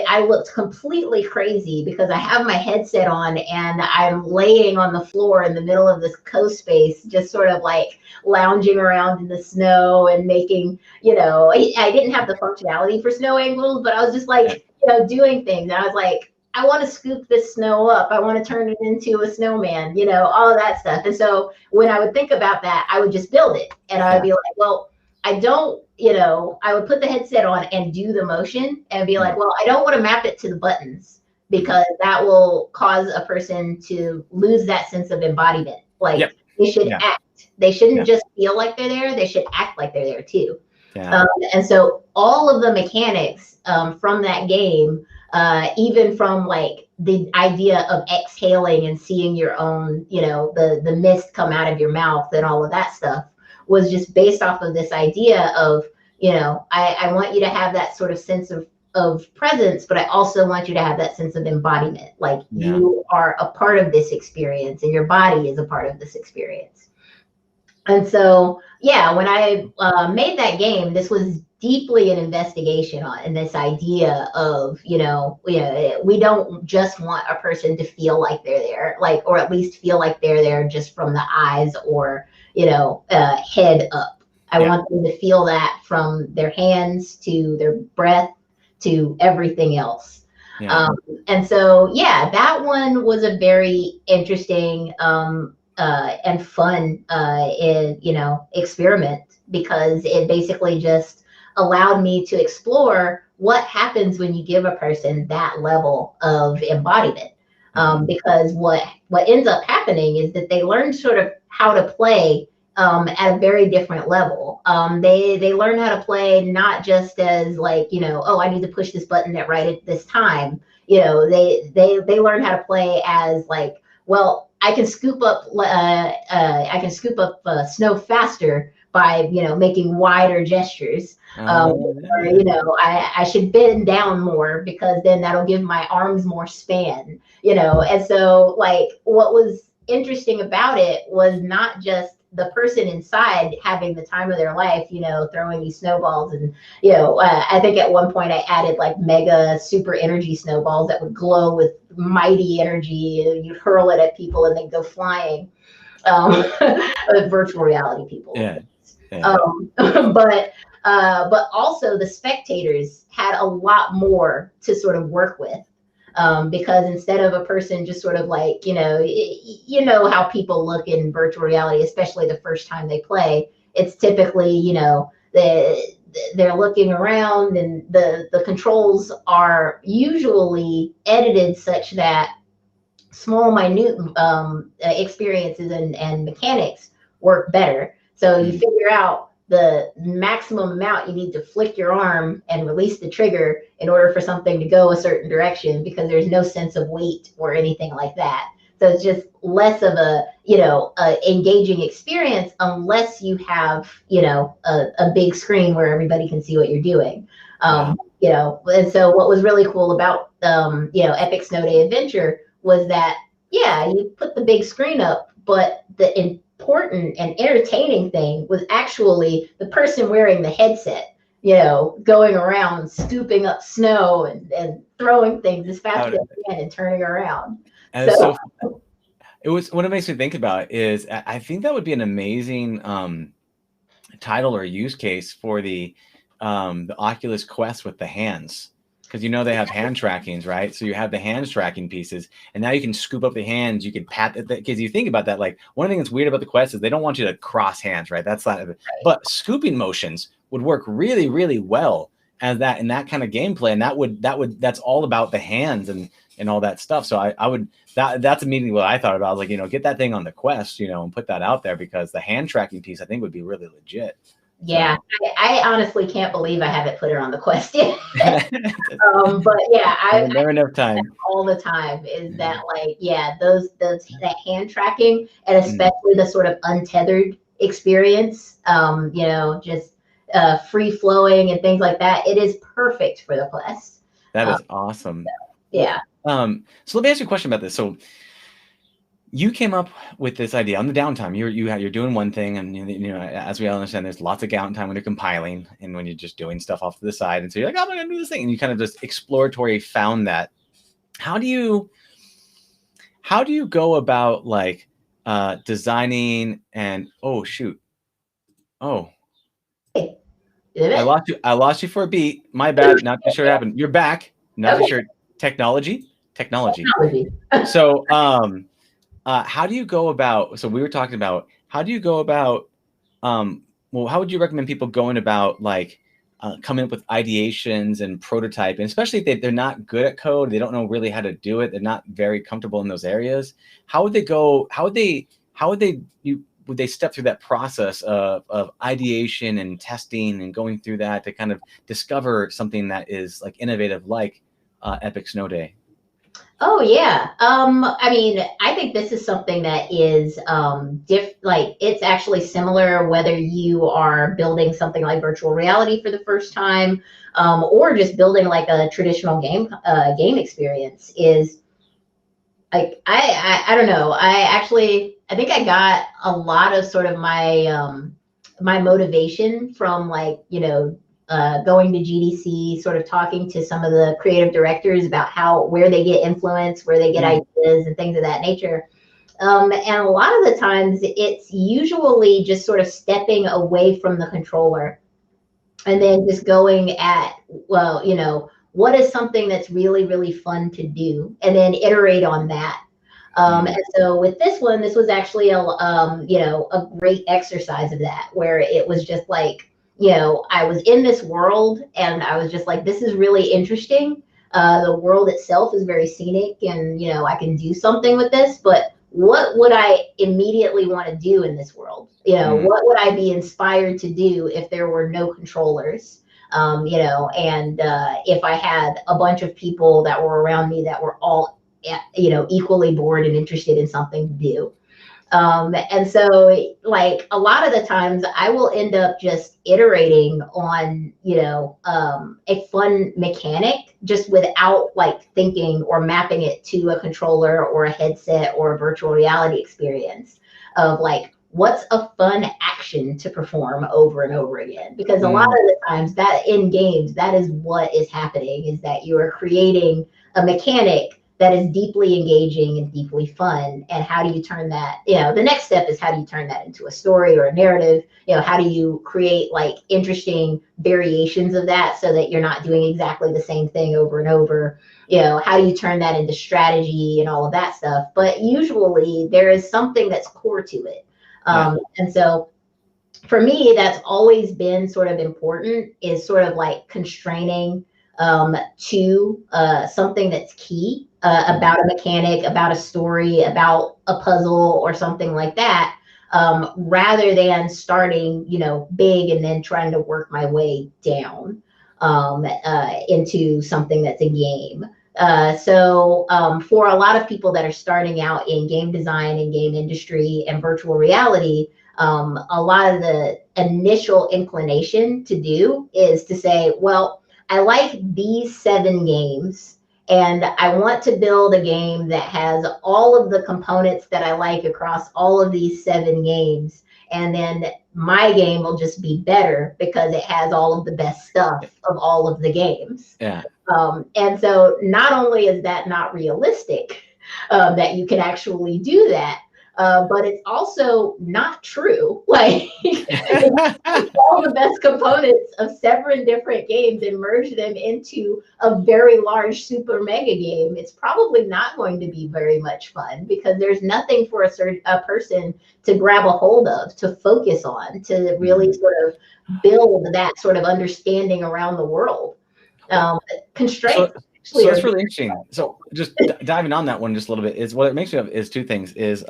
I looked completely crazy because I have my headset on and I'm laying on the floor in the middle of this co-space, just sort of like lounging around in the snow and making, I didn't have the functionality for snow angles, but I was just like, doing things. And I was like, I want to scoop this snow up. I want to turn it into a snowman, all of that stuff. And so when I would think about that, I would just build it. And I would be like, well, I don't, I would put the headset on and do the motion and be like, well, I don't want to map it to the buttons because that will cause a person to lose that sense of embodiment. Like they should act. They shouldn't just feel like they're there. They should act like they're there too. And so all of the mechanics from that game, even from like the idea of exhaling and seeing your own, the mist come out of your mouth and all of that stuff was just based off of this idea of, I want you to have that sort of sense of presence, but I also want you to have that sense of embodiment. Like you are a part of this experience and your body is a part of this experience. And so, when I made that game, this was deeply an investigation in this idea of, we don't just want a person to feel like they're there, or at least feel like they're there just from the eyes or, head up. I want them to feel that from their hands to their breath to everything else. And so, that one was a very interesting and fun, experiment because it basically just allowed me to explore what happens when you give a person that level of embodiment. Because what ends up happening is that they learn sort of how to play at a very different level. They learn how to play not just as like, oh, I need to push this button right at this time. They learn how to play as like, well, I can scoop up snow faster by making wider gestures. Or, I should bend down more because then that'll give my arms more span. And so like what was interesting about it was not just the person inside having the time of their life, throwing these snowballs. And, I think at one point I added like mega super energy snowballs that would glow with mighty energy. You'd hurl it at people and they'd go flying. Virtual reality people. But also the spectators had a lot more to sort of work with. Because instead of a person just sort of like, how people look in virtual reality, especially the first time they play, it's typically, they're looking around and the controls are usually edited such that small, minute experiences and mechanics work better. So you figure out the maximum amount you need to flick your arm and release the trigger in order for something to go a certain direction because there's no sense of weight or anything like that. So it's just less of a, engaging experience unless you have, a big screen where everybody can see what you're doing. And so what was really cool about, Epic Snow Day Adventure was that, you put the big screen up, but the important and entertaining thing was actually the person wearing the headset, going around scooping up snow and throwing things as fast as they can and turning around. And so it was, what it makes me think about is I think that would be an amazing title or use case for the Oculus Quest with the hands. Because they have hand trackings, right? So you have the hands tracking pieces, and now you can scoop up the hands. You can pat it. Because you think about that, like one thing that's weird about the Quest is they don't want you to cross hands, right? That's not. But scooping motions would work really, really well as that in that kind of gameplay, and that's all about the hands and all that stuff. So I would that's immediately what I thought about. I was like, get that thing on the Quest, and put that out there because the hand tracking piece I think would be really legit. Yeah, I honestly can't believe I haven't put her on the Quest yet. But I never enough time all the time. Is that like that hand tracking and especially the sort of untethered experience, just free flowing and things like that. It is perfect for the Quest. That is awesome. So let me ask you a question about this. So you came up with this idea on the downtime. You're doing one thing, and as we all understand, there's lots of downtime when you're compiling and when you're just doing stuff off to the side. And so you're like, oh, I'm gonna do this thing, and you kind of just exploratory found that. How do you go about like designing and oh shoot, oh, I lost you for a beat. My bad. Not too sure what happened. You're back. Not too sure. Technology. So how do you go about, so we were talking about, how do you go about, well, how would you recommend people going about like coming up with ideations and prototyping, especially if they're not good at code, they don't know really how to do it, they're not very comfortable in those areas. How would they go, would they step through that process of ideation and testing and going through that to kind of discover something that is like innovative, like Epic Snow Day? Oh yeah. I mean, I think this is something that is like it's actually similar whether you are building something like virtual reality for the first time, or just building like a traditional game experience. Is like I don't know. I think I got a lot of sort of my my motivation from like, going to GDC, sort of talking to some of the creative directors about where they get influence, where they get ideas and things of that nature. And a lot of the times it's usually just sort of stepping away from the controller and then just going at, well, what is something that's really, really fun to do, and then iterate on that. And so with this one, this was actually a great exercise of that, where it was just like, I was in this world and I was just like, this is really interesting. The world itself is very scenic and, I can do something with this, but what would I immediately want to do in this world? What would I be inspired to do if there were no controllers? And if I had a bunch of people that were around me that were all, equally bored and interested in something to do. And so like a lot of the times I will end up just iterating on, a fun mechanic just without like thinking or mapping it to a controller or a headset or a virtual reality experience of like, what's a fun action to perform over and over again? Because a lot of the times that in games, that is what is happening, is that you are creating a mechanic that is deeply engaging and deeply fun. And how do you turn that, the next step is how do you turn that into a story or a narrative? How do you create like interesting variations of that so that you're not doing exactly the same thing over and over? How do you turn that into strategy and all of that stuff? But usually there is something that's core to it. And so for me, that's always been sort of important, is sort of like constraining to something that's key about a mechanic, about a story, about a puzzle or something like that, rather than starting, big and then trying to work my way down into something that's a game. So for a lot of people that are starting out in game design and game industry and virtual reality, a lot of the initial inclination to do is to say, well, I like these 7 games, and I want to build a game that has all of the components that I like across all of these 7 games. And then my game will just be better because it has all of the best stuff of all of the games. Yeah. And so not only is that not realistic, that you can actually do that, but it's also not true. Like all the best components of 7 different games and merge them into a very large super mega game, it's probably not going to be very much fun, because there's nothing for a person to grab a hold of, to focus on, to really sort of build that sort of understanding around the world. Constraints. So that's really interesting. So just diving on that one just a little bit, is what it makes me of is 2 things, is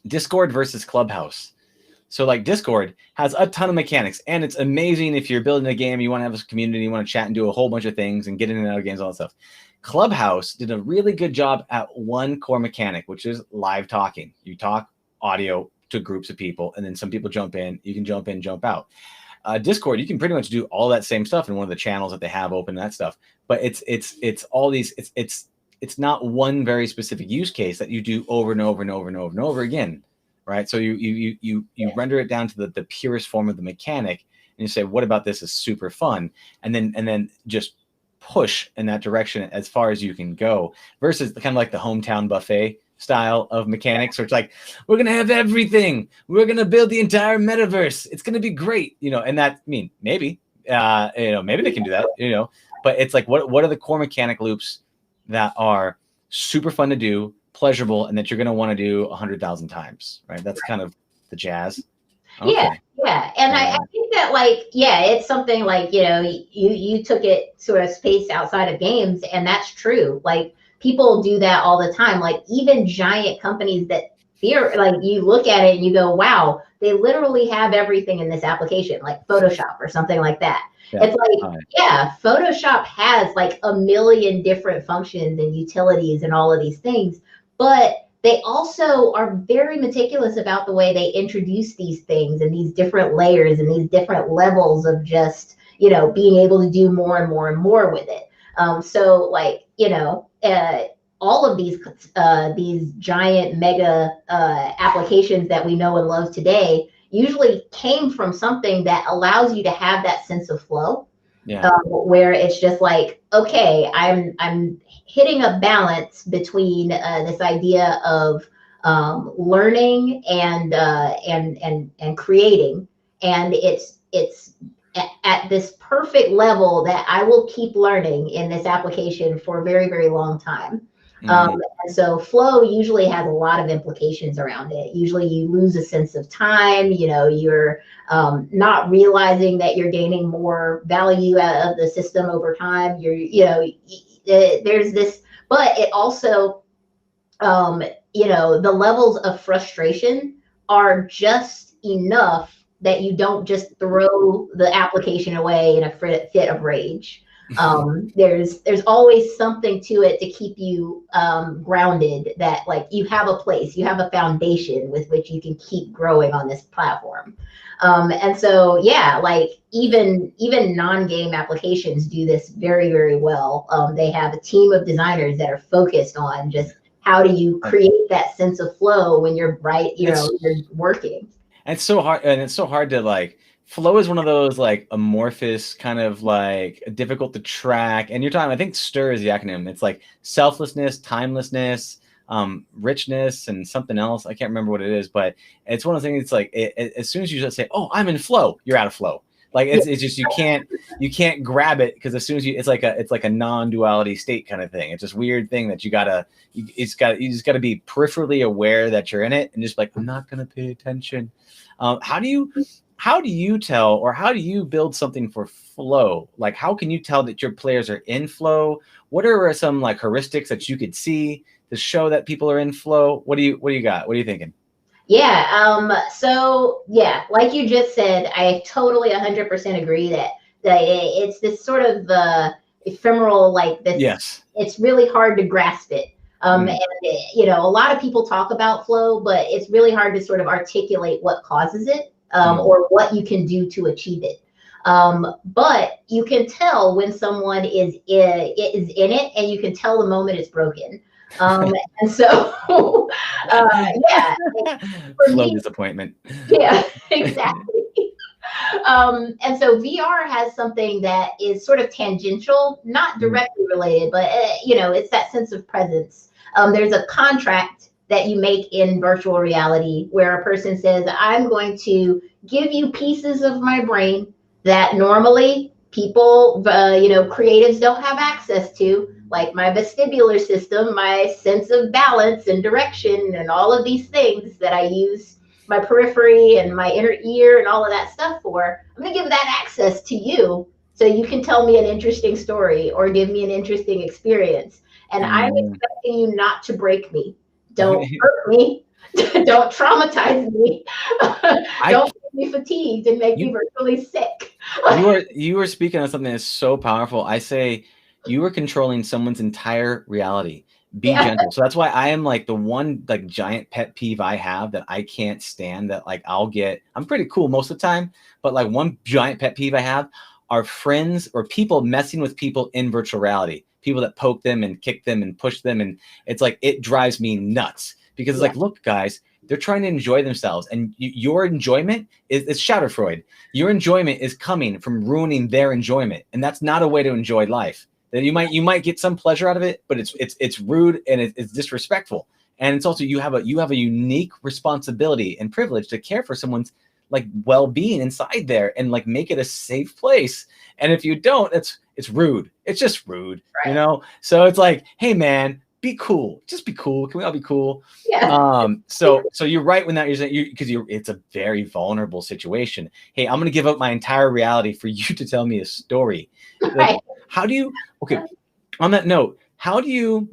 Discord versus Clubhouse. So like Discord has a ton of mechanics, and it's amazing if you're building a game, you want to have a community, you want to chat and do a whole bunch of things and get in and out of games, all that stuff. Clubhouse did a really good job at one core mechanic, which is live talking. You talk audio to groups of people, and then some people jump in, you can jump in, jump out. Discord, you can pretty much do all that same stuff in one of the channels that they have open, that stuff. But it's all these, it's it's not one very specific use case that you do over and over and over and over and over again, right? So you render it down to the purest form of the mechanic, and you say, what about this is super fun, and then just push in that direction as far as you can go, versus kind of like the hometown buffet style of mechanics, where it's like, we're gonna have everything, we're gonna build the entire metaverse, it's gonna be great, and that, I mean, maybe maybe they can do that, but it's like, what are the core mechanic loops that are super fun to do, pleasurable, and that you're going to want to do 100,000 times, right? That's kind of the jazz. Okay. Yeah. And I think that, like, it's something like, you took it sort of spaced outside of games, and that's true. Like, people do that all the time. Like, even giant companies that like, you look at it and you go, wow, they literally have everything in this application, like Photoshop or something like that. Yeah. It's like, Photoshop has like a million different functions and utilities and all of these things, but they also are very meticulous about the way they introduce these things and these different layers and these different levels of just, being able to do more and more and more with it. So like, all of these giant mega applications that we know and love today usually came from something that allows you to have that sense of flow, where it's just like, okay, I'm hitting a balance between this idea of learning and creating, and it's at this perfect level that I will keep learning in this application for a very, very long time. And so flow usually has a lot of implications around it. Usually you lose a sense of time, you're not realizing that you're gaining more value out of the system over time. There's this, but it also, the levels of frustration are just enough that you don't just throw the application away in a fit of rage. There's always something to it to keep you grounded, that like you have a place, you have a foundation with which you can keep growing on this platform. And so, like even non-game applications do this very, very well. They have a team of designers that are focused on just how do you create that sense of flow when you're you're working. And it's so hard to like, flow is one of those like amorphous, kind of like difficult to track. And you're talking, I think STIR is the acronym. It's like selflessness, timelessness, richness, and something else. I can't remember what it is, but it's one of the things. It's like as soon as you just say, "Oh, I'm in flow," you're out of flow. Like it's just you can't grab it, because as soon as it's like a non-duality state kind of thing. It's this weird thing that you just gotta be peripherally aware that you're in it, and just like, I'm not gonna pay attention. How do you tell, or how do you build something for flow? Like, how can you tell that your players are in flow? What are some like heuristics that you could see to show that people are in flow? What do you got? What are you thinking? So like you just said, I totally 100% agree that it's this sort of ephemeral, like this. Yes. It's really hard to grasp it. And a lot of people talk about flow, but it's really hard to sort of articulate what causes it. Or what you can do to achieve it. But you can tell when someone is in it, and you can tell the moment it's broken. And so, flow disappointment. Yeah, exactly. And so VR has something that is sort of tangential, not directly related, but it's that sense of presence. There's a contract that you make in virtual reality where a person says, I'm going to give you pieces of my brain that normally people, creatives don't have access to, like my vestibular system, my sense of balance and direction, and all of these things that I use my periphery and my inner ear and all of that stuff for. I'm going to give that access to you so you can tell me an interesting story or give me an interesting experience. And I'm expecting you not to break me. Don't hurt me. Don't traumatize me. Don't make me fatigued and make me virtually sick. You are speaking on something that's so powerful. I say you are controlling someone's entire reality. Be gentle. So that's why I am like the one like giant pet peeve I have that I can't stand, that like I'm pretty cool most of the time, but like one giant pet peeve I have are friends or people messing with people in virtual reality. people that poke them and kick them and push them. And it's like, it drives me nuts because it's like, look, guys, they're trying to enjoy themselves. And your enjoyment is Schadenfreude. Your enjoyment is coming from ruining their enjoyment. And that's not a way to enjoy life. That you might get some pleasure out of it, but it's rude and it's disrespectful. And it's also, you have a unique responsibility and privilege to care for someone's like well-being inside there and like make it a safe place. And if you don't, it's rude. It's just rude, you know? So it's like, hey man, be cool. Just be cool. Can we all be cool? Yeah. So you're right when that you're saying, because it's a very vulnerable situation. Hey, I'm going to give up my entire reality for you to tell me a story. Like, how do you, on that note, how do you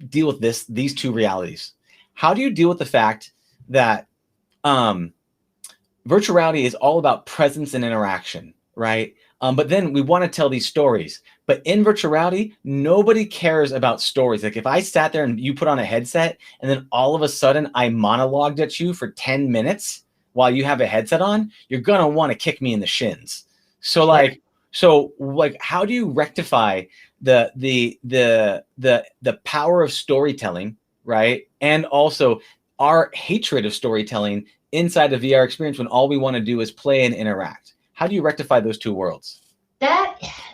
deal with these two realities? How do you deal with the fact that, virtual reality is all about presence and interaction, right? But then we want to tell these stories. But in virtual reality, nobody cares about stories. Like if I sat there and you put on a headset and then all of a sudden I monologued at you for 10 minutes while you have a headset on, you're going to want to kick me in the shins. So how do you rectify the power of storytelling, right? And also our hatred of storytelling inside the VR experience when all we want to do is play and interact? How do you rectify those two worlds?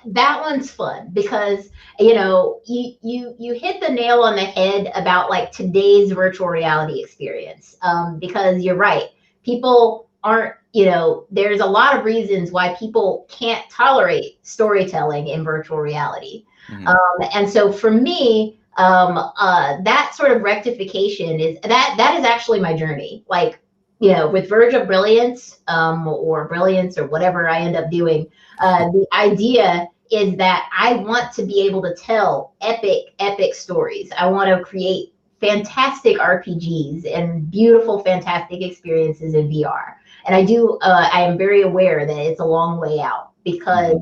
That one's fun because, you know, you hit the nail on the head about like today's virtual reality experience. Because you're right. People aren't, you know, there's a lot of reasons why people can't tolerate storytelling in virtual reality. And so for me, that sort of rectification is actually my journey. Like, you know, with Verge of Brilliance, or Brilliance or whatever I end up doing, the idea is that I want to be able to tell epic stories. I want to create fantastic RPGs and beautiful, fantastic experiences in VR. And I am very aware that it's a long way out because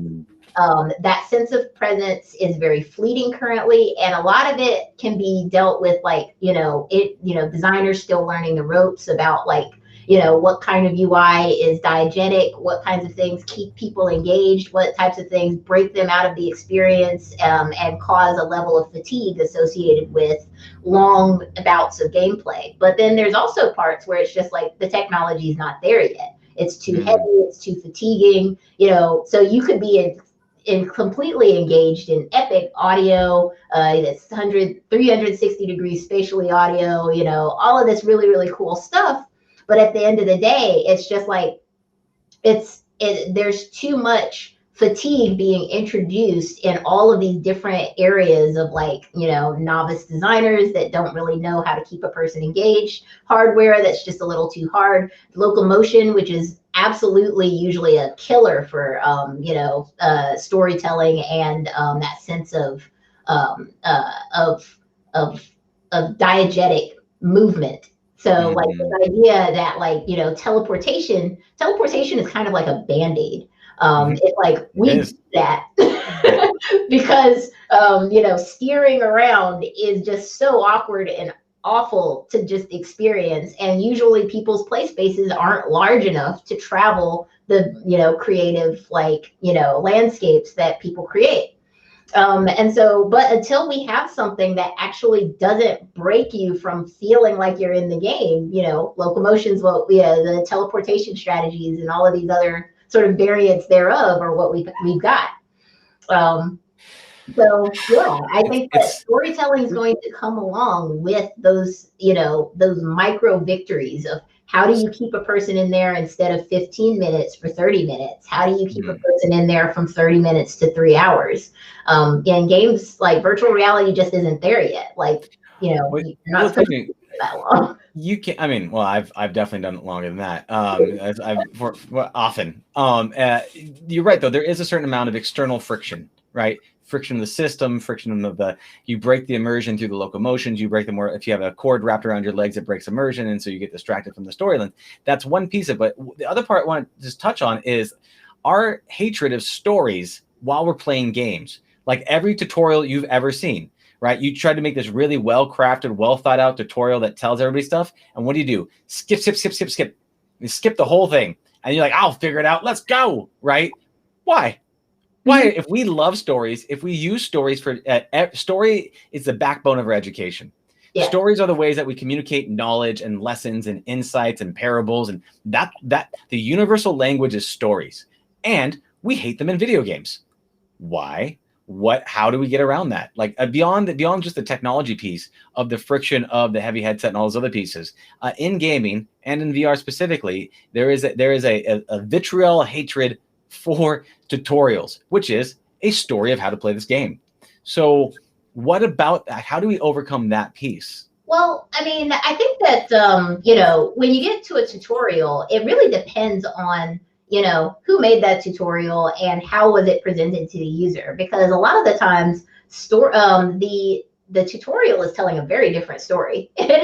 that sense of presence is very fleeting currently. And a lot of it can be dealt with, like, designers still learning the ropes about, like, you know, what kind of UI is diegetic, what kinds of things keep people engaged, what types of things break them out of the experience, and cause a level of fatigue associated with long bouts of gameplay. But then there's also parts where it's just like the technology is not there yet. It's too heavy, it's too fatiguing, you know, so you could be in completely engaged in epic audio, that's 360 degrees spatially audio, you know, all of this really, really cool stuff. But at the end of the day, it's just like, there's too much fatigue being introduced in all of these different areas of, like, you know, novice designers that don't really know how to keep a person engaged, hardware that's just a little too hard, locomotion, which is absolutely usually a killer for, storytelling and that sense of diegetic movement. So like this idea that, like, you know, teleportation is kind of like a Band-Aid. It's like we do that because, steering around is just so awkward and awful to just experience. And usually people's play spaces aren't large enough to travel the, you know, creative, like, you know, landscapes that people create. And so, but until we have something that actually doesn't break you from feeling like you're in the game, you know, locomotions, the teleportation strategies and all of these other sort of variants thereof are what we've got. So yeah, I think that storytelling is going to come along with those, you know, those micro victories of how do you keep a person in there instead of 15 minutes for 30 minutes? How do you keep a person in there from 30 minutes to 3 hours? And games like virtual reality just isn't there yet. Like, you know, you're not that long. You can, I mean, well, I've definitely done it longer than that. Often. You're right though. There is a certain amount of external friction, right? Friction of the system, friction of you break the immersion through the locomotions, you break them more. If you have a cord wrapped around your legs, it breaks immersion. And so you get distracted from the storyline. That's one piece of it. But the other part I want to just touch on is our hatred of stories while we're playing games. Like every tutorial you've ever seen, right? You try to make this really well-crafted, well-thought-out tutorial that tells everybody stuff. And what do? Skip. You skip the whole thing. And you're like, I'll figure it out. Let's go, right? Why? Why, if we love stories, if we use stories for story is the backbone of our education. Yeah. Stories are the ways that we communicate knowledge and lessons and insights and parables, and that the universal language is stories. And we hate them in video games. Why? How do we get around that? Like beyond just the technology piece of the friction of the heavy headset and all those other pieces, in gaming and in VR specifically, there is a vitriol hatred for tutorials, which is a story of how to play this game. So what about that? How do we overcome that piece? Well, I mean, I think that, when you get to a tutorial, it really depends on, who made that tutorial and how was it presented to the user. Because a lot of the times, the tutorial is telling a very different story. It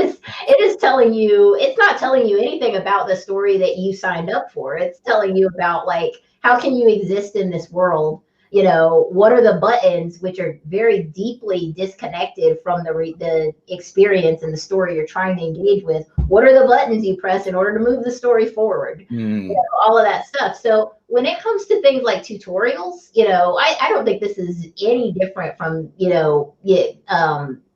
is telling you, it's not telling you anything about the story that you signed up for. It's telling you about, like, how can you exist in this world? What are the buttons, which are very deeply disconnected from the experience and the story you're trying to engage with? What are the buttons you press in order to move the story forward? All of that stuff. So when it comes to things like tutorials, I don't think this is any different from, the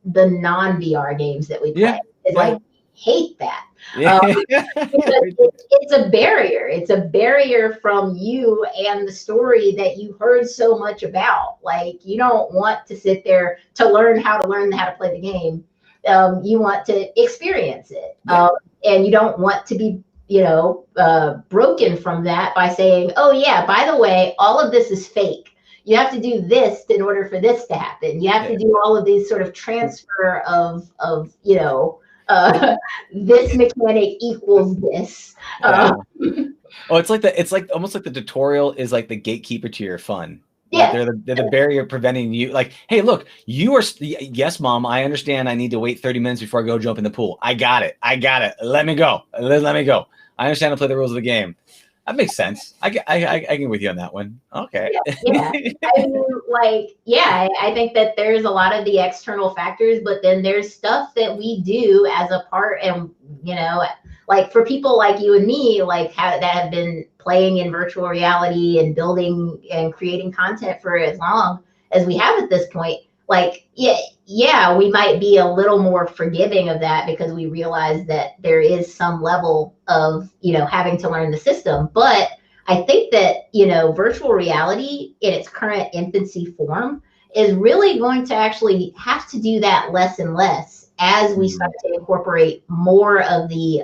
non-VR games that we play. It's like, hate that. It's a barrier. It's a barrier from you and the story that you heard so much about. Like, you don't want to sit there to learn how to play the game. You want to experience it. And you don't want to be, broken from that by saying, oh yeah, by the way, all of this is fake. You have to do this in order for this to happen. You have to do all of these sort of transfer of this mechanic equals this. It's like almost like the tutorial is like the gatekeeper to your fun. Yeah. Like they're the barrier preventing you. Like, hey, look, yes, mom, I understand. I need to wait 30 minutes before I go jump in the pool. I got it. Let me go. Let me go. I understand how to play the rules of the game. That makes sense. I can with you on that one. Okay. Yeah. I mean, I think that there's a lot of the external factors, but then there's stuff that we do as a part, and like for people like you and me, like that have been playing in virtual reality and building and creating content for as long as we have at this point. Like, we might be a little more forgiving of that because we realize that there is some level of, having to learn the system. But I think that, virtual reality in its current infancy form is really going to actually have to do that less and less as we start to incorporate more of the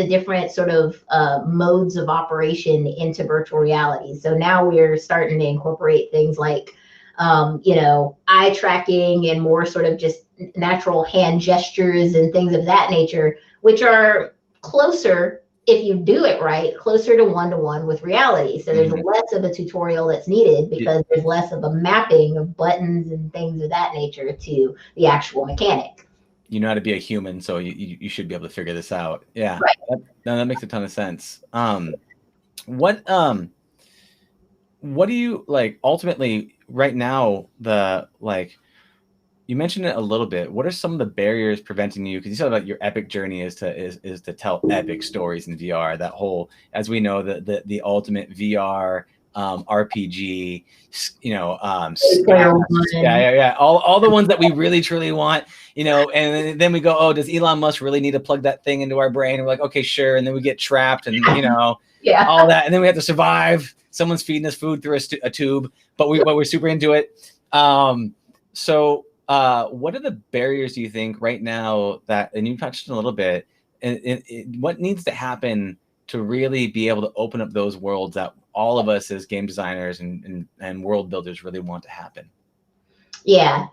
different sort of modes of operation into virtual reality. So now we're starting to incorporate things like eye tracking and more sort of just natural hand gestures and things of that nature, which are closer, if you do it right, closer to one-to-one with reality. So there's less of a tutorial that's needed because there's less of a mapping of buttons and things of that nature to the actual mechanic. You know how to be a human, so you should be able to figure this out. Yeah, right. That makes a ton of sense. What do you like ultimately right now? You mentioned it a little bit. What are some of the barriers preventing you? Because you said about your epic journey is to tell epic stories in VR. That whole, as we know, the ultimate VR RPG. All the ones that we really truly want. And then we go, oh, does Elon Musk really need to plug that thing into our brain? And we're like, okay, sure. And then we get trapped, and all that, and then we have to survive. Someone's feeding us food through a tube, but we're super into it. So what are the barriers do you think right now and you touched on a little bit, and what needs to happen to really be able to open up those worlds that all of us as game designers and world builders really want to happen?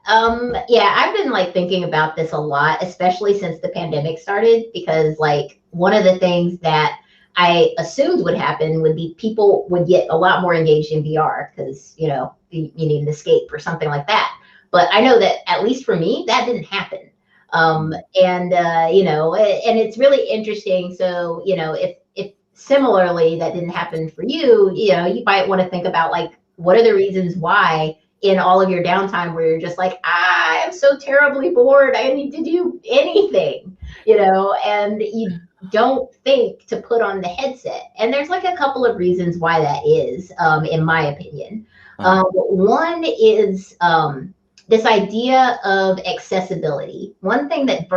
I've been thinking about this a lot, especially since the pandemic started, because one of the things that I assumed would happen would be people would get a lot more engaged in VR because, you need an escape or something like that. But I know that at least for me, that didn't happen. And it's really interesting. So, if similarly that didn't happen for you, you might want to think about what are the reasons why in all of your downtime where you're just I am so terribly bored. I need to do anything, and don't think to put on the headset. And there's like a couple of reasons why that is, in my opinion. One is this idea of accessibility. One thing that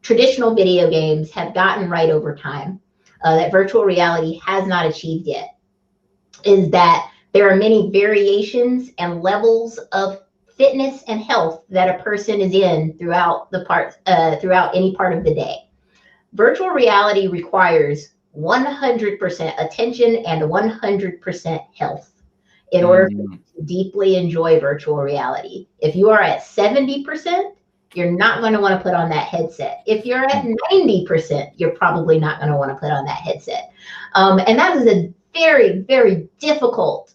traditional video games have gotten right over time, that virtual reality has not achieved yet, is that there are many variations and levels of fitness and health that a person is in throughout throughout any part of the day. Virtual reality requires 100% attention and 100% health in order to deeply enjoy virtual reality. If you are at 70%, you're not going to want to put on that headset. If you're at 90%, you're probably not going to want to put on that headset. And that is a very, very difficult,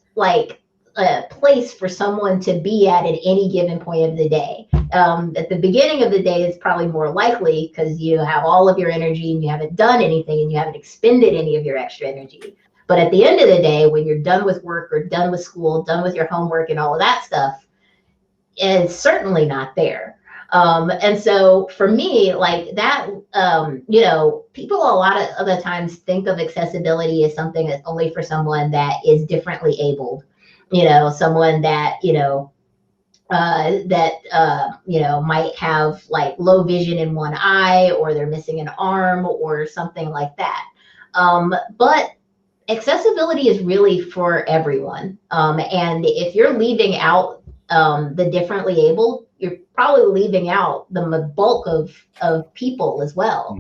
place for someone to be at any given point of the day. At the beginning of the day, it's probably more likely because you have all of your energy and you haven't done anything and you haven't expended any of your extra energy. But at the end of the day, when you're done with work or done with school, done with your homework and all of that stuff, it's certainly not there. And so for me, like that, people a lot of the times think of accessibility as something that's only for someone that is differently abled, someone that, might have like low vision in one eye, or they're missing an arm or something like that. But accessibility is really for everyone. And if you're leaving out the differently able, you're probably leaving out the bulk of people as well.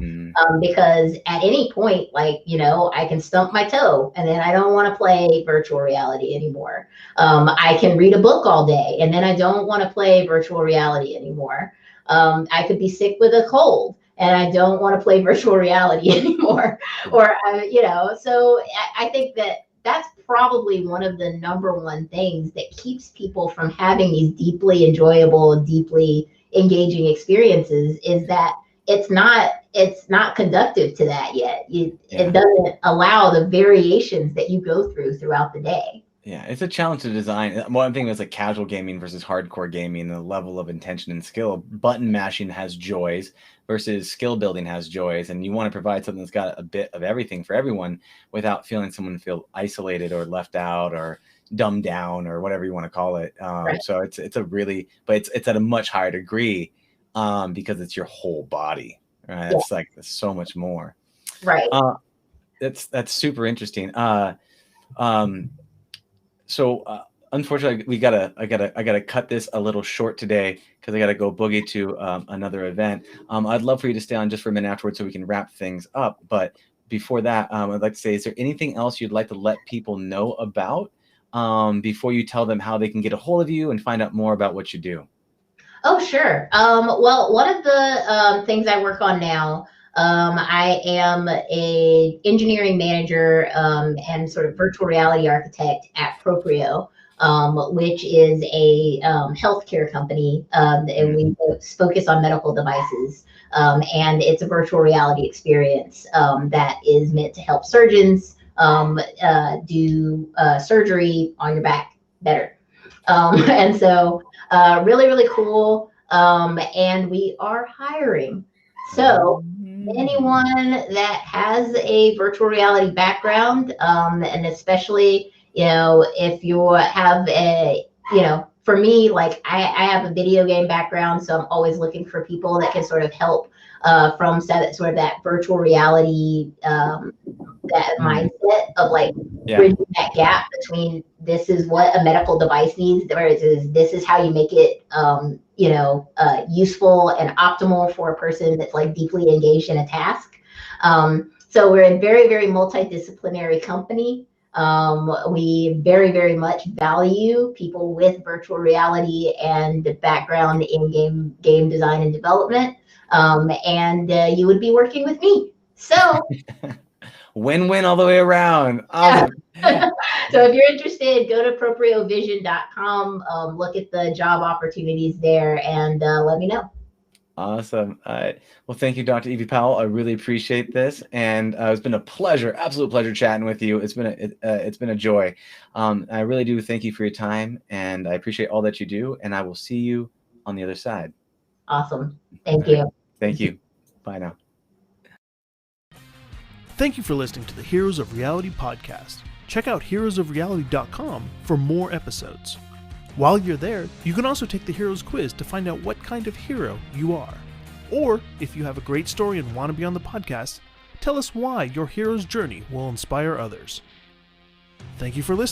Because at any point, I can stump my toe and then I don't want to play virtual reality anymore. I can read a book all day and then I don't want to play virtual reality anymore. I could be sick with a cold and I don't want to play virtual reality anymore. Or, so I think that's probably one of the number one things that keeps people from having these deeply enjoyable, deeply engaging experiences, is that it's not conducive to that yet. It doesn't allow the variations that you go throughout the day. Yeah, it's a challenge to design. One thing is like casual gaming versus hardcore gaming, the level of intention and skill. Button mashing has joys versus skill building has joys. And you want to provide something that's got a bit of everything for everyone without feeling someone feel isolated or left out or dumbed down or whatever you want to call it. Right. So it's it's at a much higher degree because it's your whole body. Right? It's like so much more. Right. That's super interesting. So unfortunately, I gotta cut this a little short today because I gotta go boogie to another event. I'd love for you to stay on just for a minute afterwards so we can wrap things up. But before that, I'd like to say, is there anything else you'd like to let people know about before you tell them how they can get a hold of you and find out more about what you do? Oh, sure. Well, one of the things I work on now, I am a engineering manager and sort of virtual reality architect at Proprio, which is a healthcare company, and we focus on medical devices. And it's a virtual reality experience that is meant to help surgeons do surgery on your back better. And so really, really cool. And we are hiring. So anyone that has a virtual reality background, and especially, if you have for me, like I have a video game background, so I'm always looking for people that can sort of help from sort of that virtual reality, that mindset of like bridging that gap between this is what a medical device needs, whereas this is how you make it, useful and optimal for a person that's like deeply engaged in a task. So we're a very, very multidisciplinary company. We very, very much value people with virtual reality and background in game design and development. And you would be working with me. So win-win all the way around. Awesome. So if you're interested, go to propriovision.com, look at the job opportunities there, and let me know. Awesome. All right. Well, thank you, Dr. Evie Powell. I really appreciate this, and it's been a pleasure, absolute pleasure chatting with you. It's been a joy. I really do thank you for your time, and I appreciate all that you do. And I will see you on the other side. Awesome. Thank you. Thank you. Bye now. Thank you for listening to the Heroes of Reality podcast. Check out heroesofreality.com for more episodes. While you're there, you can also take the Heroes quiz to find out what kind of hero you are. Or, if you have a great story and want to be on the podcast, tell us why your hero's journey will inspire others. Thank you for listening.